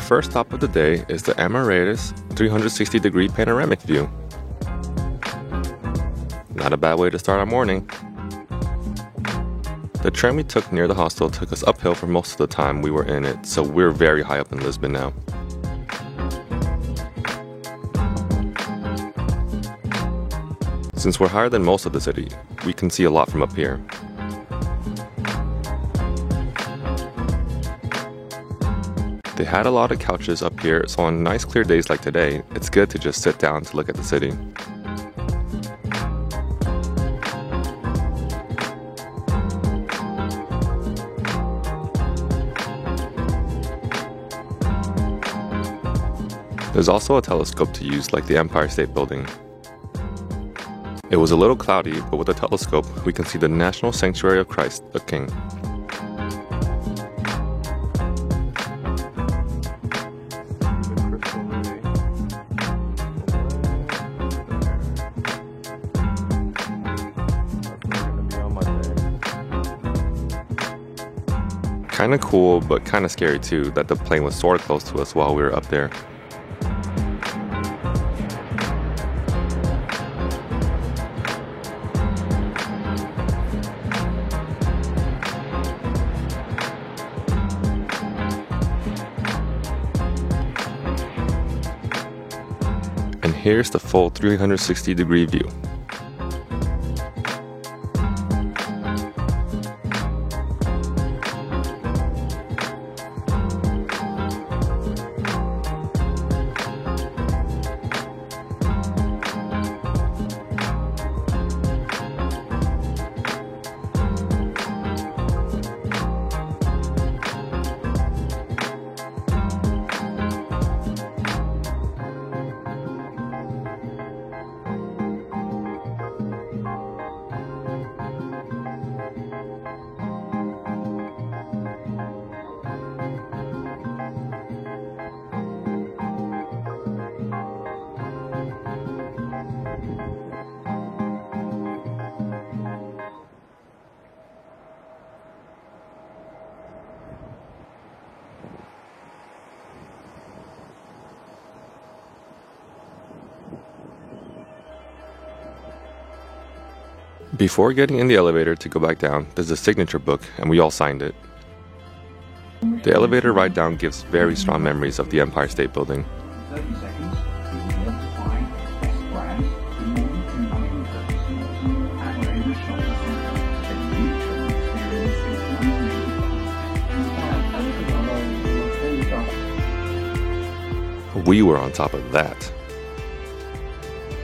first stop of the day is the Amarairas 360-degree panoramic view. Not a bad way to start our morning. The tram we took near the hostel took us uphill for most of the time we were in it, so we're very high up in Lisbon now. Since we're higher than most of the city, we can see a lot from up here. They had a lot of couches up here, so on nice clear days like today, it's good to just sit down to look at the city. There's also a telescope to use like the Empire State Building. It was a little cloudy, but with the telescope, we can see the National Sanctuary of Christ, the King. Kinda cool, but kinda scary too, that the plane was sorta close to us while we were up there. And here's the full 360-degree view. Before getting in the elevator to go back down, there's a signature book, and we all signed it. The elevator ride down gives very strong memories of the Empire State Building. 30 seconds, you will be able to find best brands, moving and running purchases, Amarairas shopping center, a new shopping experience in We were on top of that.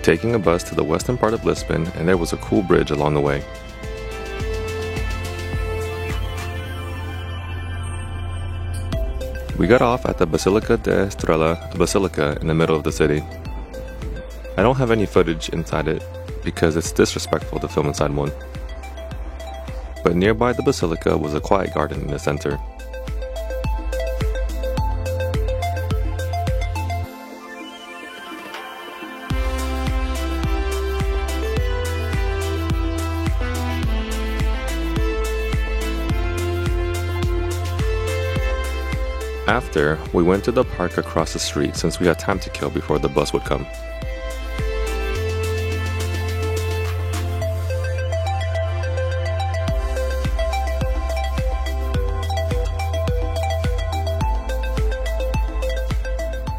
Taking a bus to the western part of Lisbon, and there was a cool bridge along the way. We got off at the Basilica da Estrela, a basilica in the middle of the city. I don't have any footage inside it because it's disrespectful to film inside one. But nearby the basilica was a quiet garden in the center. After, we went to the park across the street since we had time to kill before the bus would come.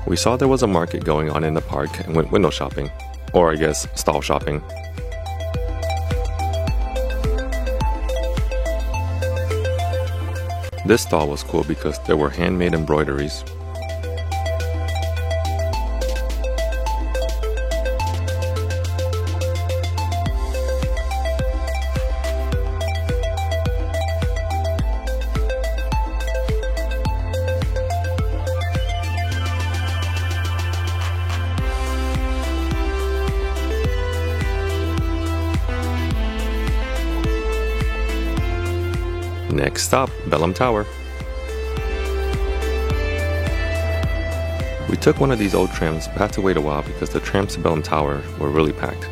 We saw there was a market going on in the park and went window shopping, or I guess stall shopping. This stall was cool because there were handmade embroideries. Next stop, Belém Tower. We took one of these old trams but had to wait a while because the trams to Belém Tower were really packed.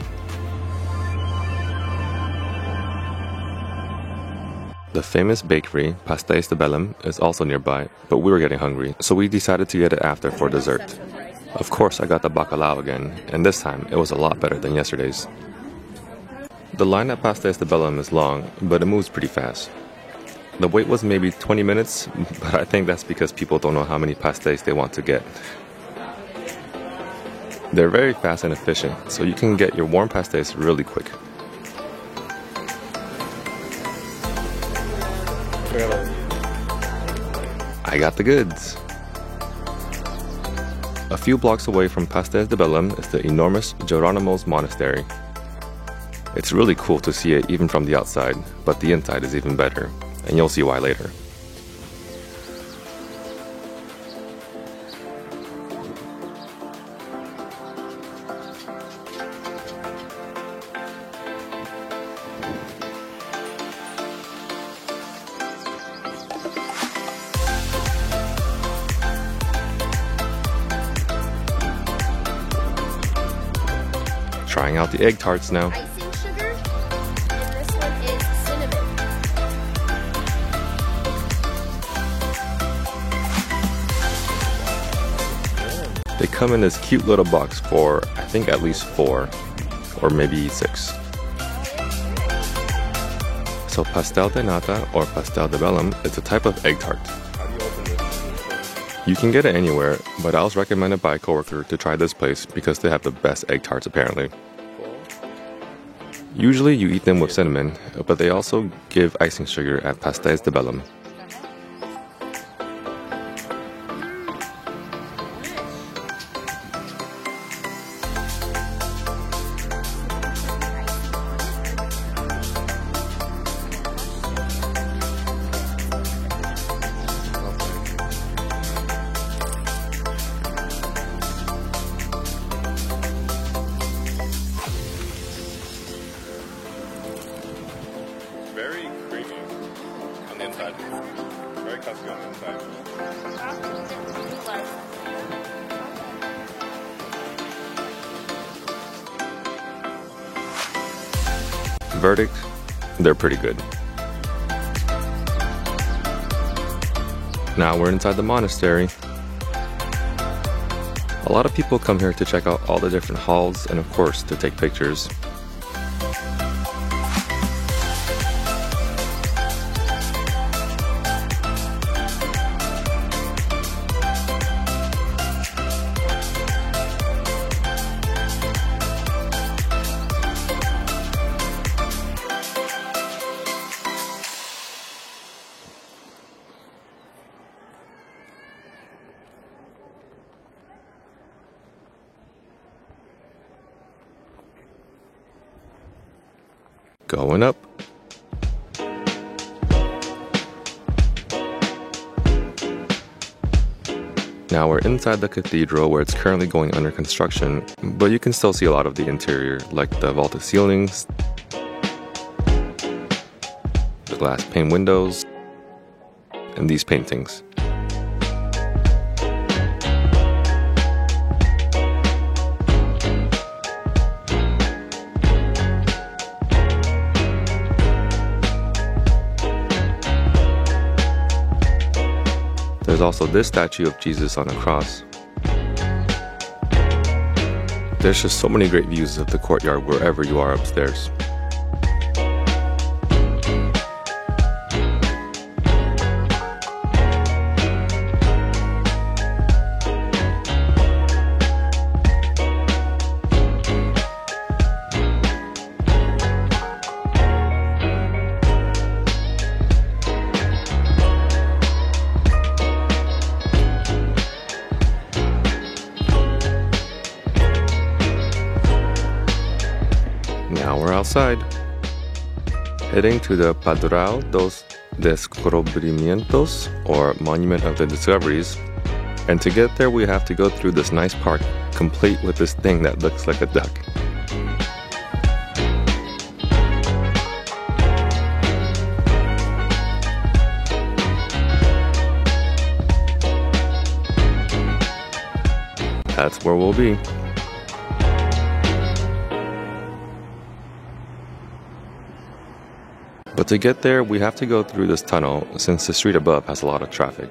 The famous bakery, Pastéis de Belém, is also nearby, but we were getting hungry, so we decided to get it after for dessert. Of course, I got the bacalao again, and this time it was a lot better than yesterday's. The line at Pastéis de Belém is long, but it moves pretty fast. The wait was maybe 20 minutes, but I think that's because people don't know how many pastéis they want to get. They're very fast and efficient, so you can get your warm pastéis really quick. I got the goods. A few blocks away from Pastéis de Belém is the enormous Jeronimo's Monastery. It's really cool to see it even from the outside, but the inside is even better, and you'll see why later. Trying out the egg tarts now. Icing sugar, and this one is cinnamon. They come in this cute little box for, I think, at least 4, or maybe 6. So pastel de nata, or pastel de Belém, is a type of egg tart. You can get it anywhere, but I was recommended by a coworker to try this place because they have the best egg tarts apparently. Usually you eat them with cinnamon, but they also give icing sugar at Pastéis de Belém. Very creamy on the inside. Very custody on the inside. Verdict, they're pretty good. Now we're inside the monastery. A lot of people come here to check out all the different halls and of course to take pictures. Going up. Now we're inside the cathedral where it's currently going under construction, but you can still see a lot of the interior, like the vaulted ceilings, the glass pane windows, and these paintings. There's also this statue of Jesus on a cross. There's just so many great views of the courtyard wherever you are upstairs. Now we're outside, heading to the Padrão dos Descobrimientos, or Monument of the Discoveries, and to get there we have to go through this nice park, complete with this thing that looks like a duck. That's where we'll be. But to get there, we have to go through this tunnel since the street above has a lot of traffic.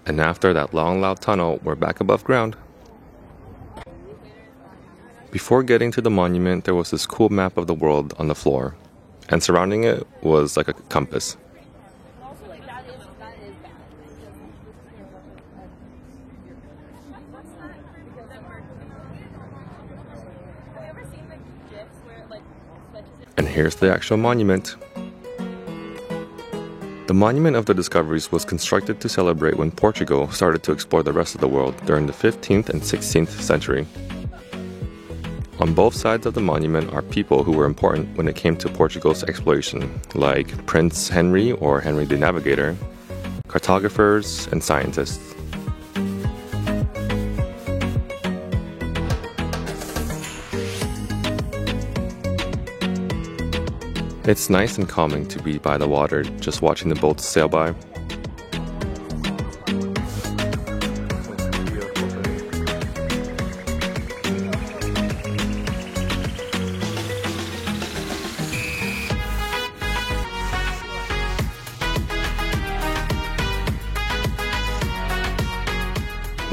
And after that long, loud tunnel, we're back above ground. Before getting to the monument, there was this cool map of the world on the floor, and surrounding it was like a compass. And here's the actual monument. The Monument of the Discoveries was constructed to celebrate when Portugal started to explore the rest of the world during the 15th and 16th century. On both sides of the monument are people who were important when it came to Portugal's exploration, like Prince Henry or Henry the Navigator, cartographers, and scientists. It's nice and calming to be by the water, just watching the boats sail by.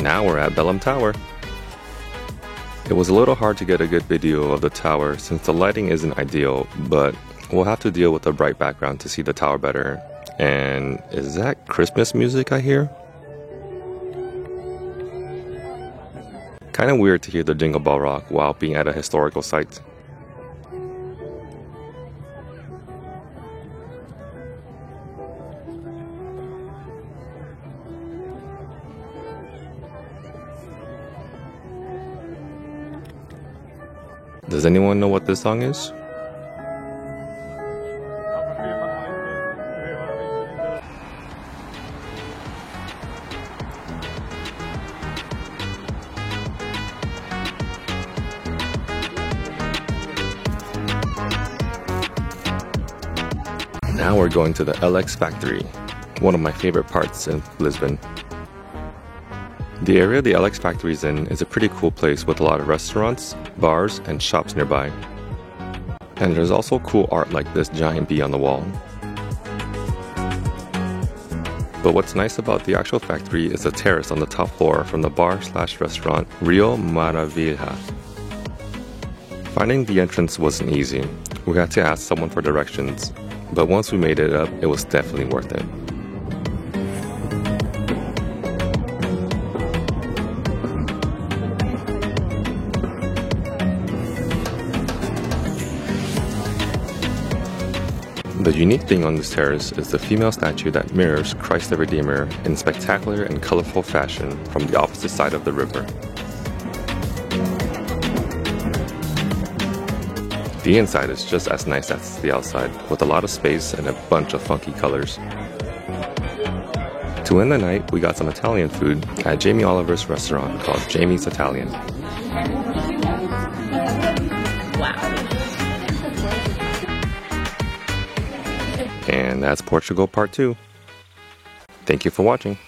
Now we're at Belém Tower. It was a little hard to get a good video of the tower since the lighting isn't ideal, but we'll have to deal with a bright background to see the tower better. And is that Christmas music I hear? Kinda weird to hear the Jingle Bell Rock while being at a historical site. Does anyone know what this song is? Now we're going to the LX Factory, one of my favorite parts in Lisbon. The area the LX Factory is in is a pretty cool place with a lot of restaurants, bars, and shops nearby. And there's also cool art like this giant bee on the wall. But what's nice about the actual factory is the terrace on the top floor from the bar/restaurant Rio Maravilha. Finding the entrance wasn't easy. We had to ask someone for directions, but once we made it up, it was definitely worth it. The unique thing on this terrace is the female statue that mirrors Christ the Redeemer in spectacular and colorful fashion from the opposite side of the river. The inside is just as nice as the outside, with a lot of space and a bunch of funky colors. To end the night, we got some Italian food at Jamie Oliver's restaurant called Jamie's Italian. And that's Portugal Part 2. Thank you for watching.